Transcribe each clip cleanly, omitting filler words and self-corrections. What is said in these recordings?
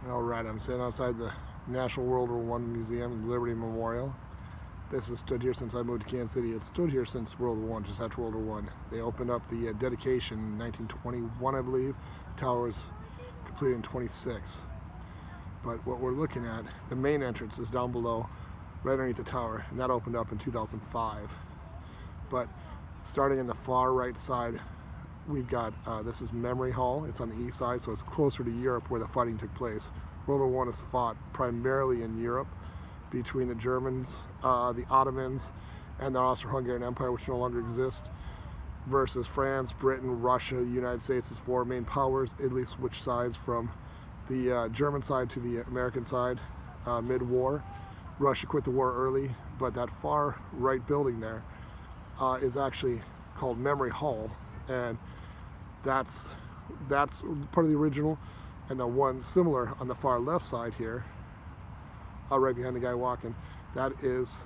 All right, I'm sitting outside the National World War I Museum, Liberty Memorial. This has stood here since I moved to Kansas City. It's stood here since World War I, just after World War I. They opened up the dedication in 1921, I believe. The tower was completed in 26. But what we're looking at, the main entrance is down below, right underneath the tower, and that opened up in 2005. But starting in the far right side, we've got, this is Memory Hall. It's on the east side, so it's closer to Europe where the fighting took place. World War I is fought primarily in Europe between the Germans, the Ottomans, and the Austro-Hungarian Empire, which no longer exists, versus France, Britain, Russia, the United States as four main powers. Italy switched sides from the German side to the American side mid-war. Russia quit the war early, but that far right building there is actually called Memory Hall, and that's part of the original. And the one similar on the far left side here, right behind the guy walking, that is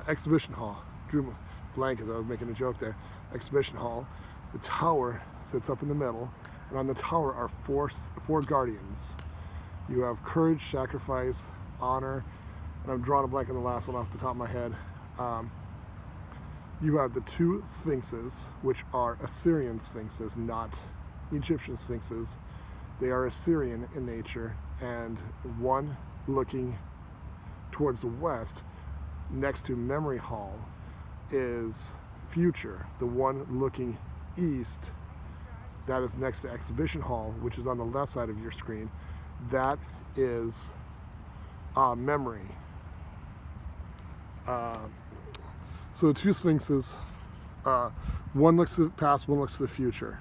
Exhibition Hall. Drew blank as I was making a joke there. Exhibition Hall. The tower sits up in the middle, and on the tower are four guardians. You have courage, sacrifice, honor, and I'm drawing a blank on the last one off the top of my head. You have the two sphinxes, which are Assyrian sphinxes, not Egyptian sphinxes. They are Assyrian in nature, and one looking towards the west next to Memory Hall is Future. The one looking east, that is next to Exhibition Hall, which is on the left side of your screen, that is Memory. So the two sphinxes, one looks to the past, one looks to the future.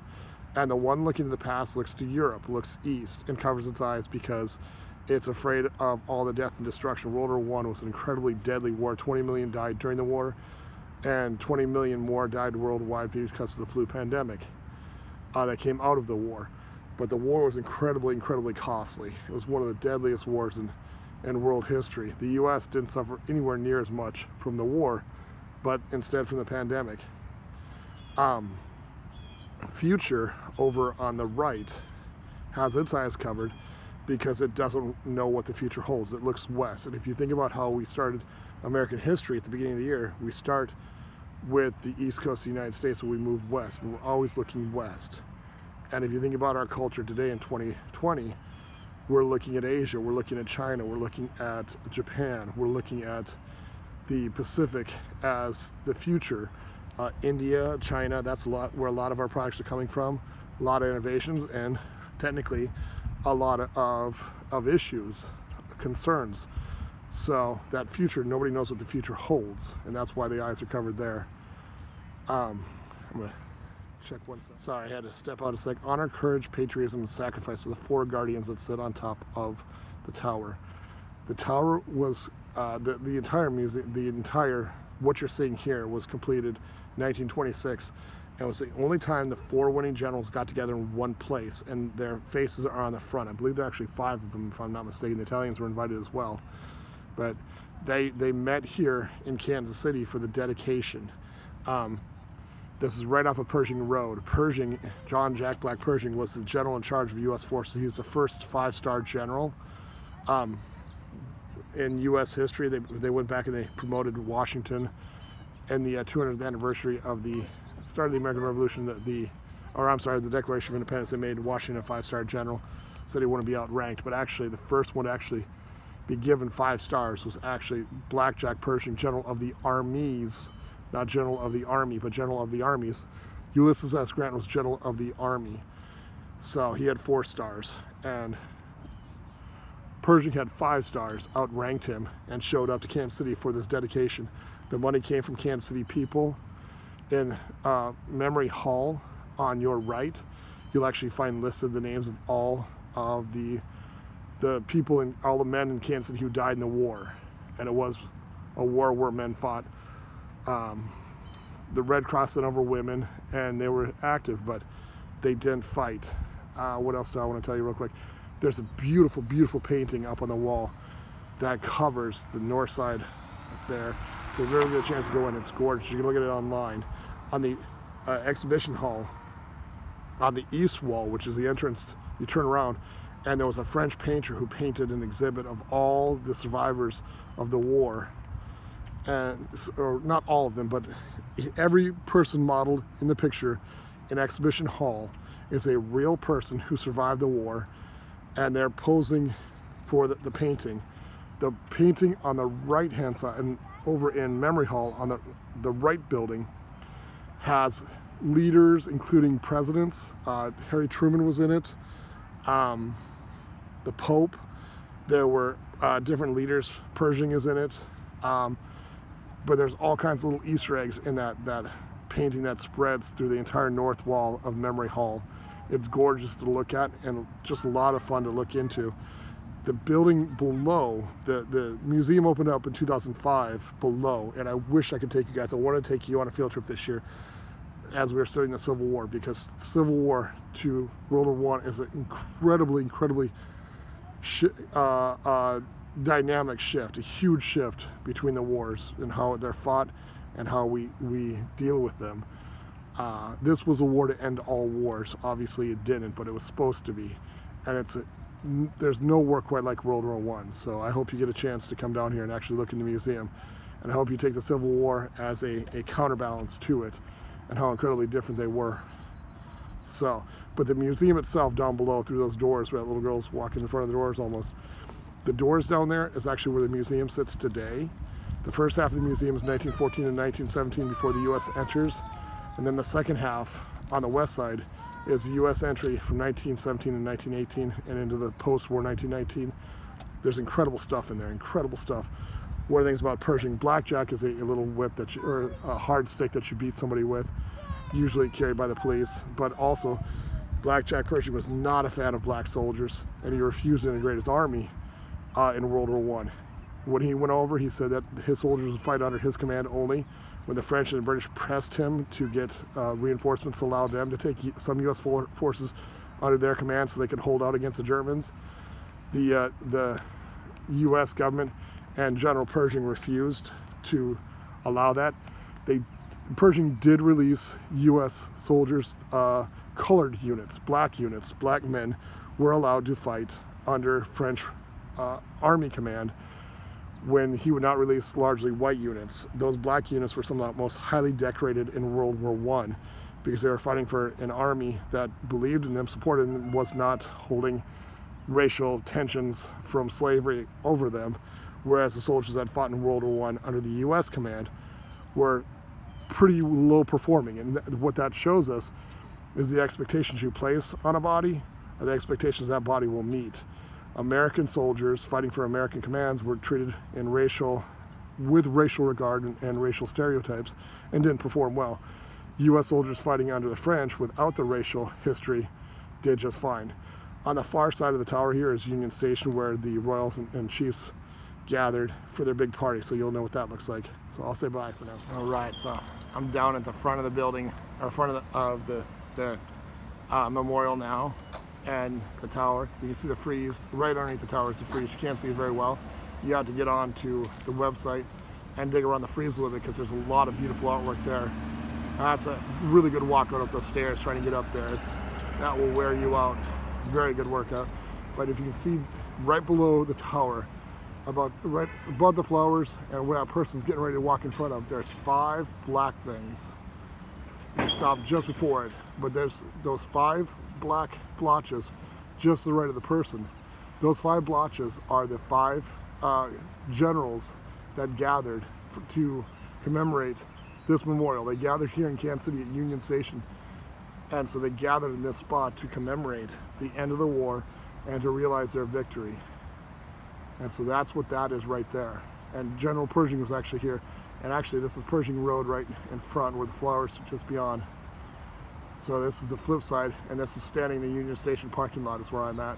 And the one looking to the past looks to Europe, looks east, and covers its eyes because it's afraid of all the death and destruction. World War I was an incredibly deadly war. 20 million died during the war, and 20 million more died worldwide because of the flu pandemic that came out of the war. But the war was incredibly, incredibly costly. It was one of the deadliest wars in world history. The U.S. didn't suffer anywhere near as much from the war, but instead from the pandemic. Future over on the right has its eyes covered because it doesn't know what the future holds. It looks west. And if you think about how we started American history at the beginning of the year, we start with the east coast of the United States and we move west, and we're always looking west. And if you think about our culture today in 2020, we're looking at Asia, we're looking at China, we're looking at Japan, we're looking at the Pacific as the future. India, China, that's where a lot of our products are coming from, a lot of innovations, and technically a lot of issues, concerns. So that future, nobody knows what the future holds, and that's why the eyes are covered there. I'm gonna check one second. Sorry, I had to step out a sec. Honor, courage, patriotism, and sacrifice are the four guardians that sit on top of the tower. The tower was, the entire museum, what you're seeing here was completed 1926, and it was the only time the four winning generals got together in one place, and their faces are on the front. I believe there are actually 5 of them, if I'm not mistaken. The Italians were invited as well, but they met here in Kansas City for the dedication. This is right off of Pershing Road. Pershing, John Jack Black Pershing, was the general in charge of U.S. forces. He was the first 5-star general in U.S. history. They went back and they promoted Washington and the 200th anniversary of the start of the American Revolution, the Declaration of Independence. They made Washington a 5-star general, said he wouldn't be outranked. But actually, the first one to actually be given 5 stars was actually Black Jack Pershing, general of the armies, not general of the army, but general of the armies. Ulysses S. Grant was general of the army, so he had 4 stars, and Pershing had 5 stars, outranked him, and showed up to Kansas City for this dedication. The money came from Kansas City people. In Memory Hall on your right, you'll actually find listed the names of all of the people and all the men in Kansas City who died in the war. And it was a war where men fought. The Red Cross sent over women, and they were active, but they didn't fight. What else do I want to tell you real quick? There's a beautiful, beautiful painting up on the wall that covers the north side there. So if you ever get a chance to go in, it's gorgeous. You can look at it online. On the exhibition hall on the east wall, which is the entrance, you turn around, and there was a French painter who painted an exhibit of all the survivors of the war. And, or not all of them, but every person modeled in the picture in Exhibition Hall is a real person who survived the war, and they're posing for the painting. The painting on the right-hand side, and over in Memory Hall on the right building, has leaders, including presidents. Harry Truman was in it, the Pope. There were different leaders. Pershing is in it. But there's all kinds of little Easter eggs in that painting that spreads through the entire north wall of Memory Hall. It's gorgeous to look at and just a lot of fun to look into. The building below, the museum opened up in 2005 below, and I wish I could take you guys. I want to take you on a field trip this year as we were studying the Civil War, because the Civil War to World War I is an incredibly dynamic shift, a huge shift between the wars and how they're fought and how we deal with them. This was a war to end all wars. Obviously it didn't, but it was supposed to be. And there's no war quite like World War I. So I hope you get a chance to come down here and actually look in the museum. And I hope you take the Civil War as a counterbalance to it and how incredibly different they were. So, but the museum itself down below, through those doors where that little girl's walking in front of the doors almost, the doors down there is actually where the museum sits today. The first half of the museum is 1914 and 1917 before the U.S. enters. And then the second half on the west side is the U.S. entry from 1917 and 1918 and into the post-war 1919. There's incredible stuff in there, incredible stuff. One of the things about Pershing, blackjack is a little whip or a hard stick that you beat somebody with, usually carried by the police. But also, Blackjack Pershing was not a fan of black soldiers, and he refused to integrate his army in World War I. When he went over, he said that his soldiers would fight under his command only. When the French and the British pressed him to get reinforcements to allow them to take some U.S. forces under their command so they could hold out against the Germans, the U.S. government and General Pershing refused to allow that. Pershing did release U.S. soldiers, colored units, black men were allowed to fight under French army command when he would not release largely white units. Those black units were some of the most highly decorated in World War I because they were fighting for an army that believed in them, supported them, was not holding racial tensions from slavery over them, whereas the soldiers that fought in World War I under the U.S. command were pretty low performing. And what that shows us is the expectations you place on a body are the expectations that body will meet. American soldiers fighting for American commands were treated with racial regard and racial stereotypes and didn't perform well. U.S. soldiers fighting under the French without the racial history did just fine. On the far side of the tower here is Union Station, where the royals and chiefs gathered for their big party, so you'll know what that looks like. So I'll say bye for now. All right, so I'm down at the front of the building, or front of the memorial now, and the tower. You can see the frieze right underneath the tower is the frieze. You can't see it very well. You have to get on to the website and dig around the frieze a little bit because there's a lot of beautiful artwork there. That's a really good walk out up those stairs trying to get up there. That will wear you out. Very good workout. But if you can see right below the tower, right above the flowers and where that person's getting ready to walk in front of, there's 5 black things. You stop just before it, but there's those 5 black blotches just to the right of the person. Those 5 blotches are the 5 generals that gathered to commemorate this memorial. They gathered here in Kansas City at Union Station, and so they gathered in this spot to commemorate the end of the war and to realize their victory. And so that's what that is right there. And General Pershing was actually here. And actually this is Pershing Road right in front where the flowers are just beyond. So this is the flip side, and this is standing in the Union Station parking lot is where I'm at.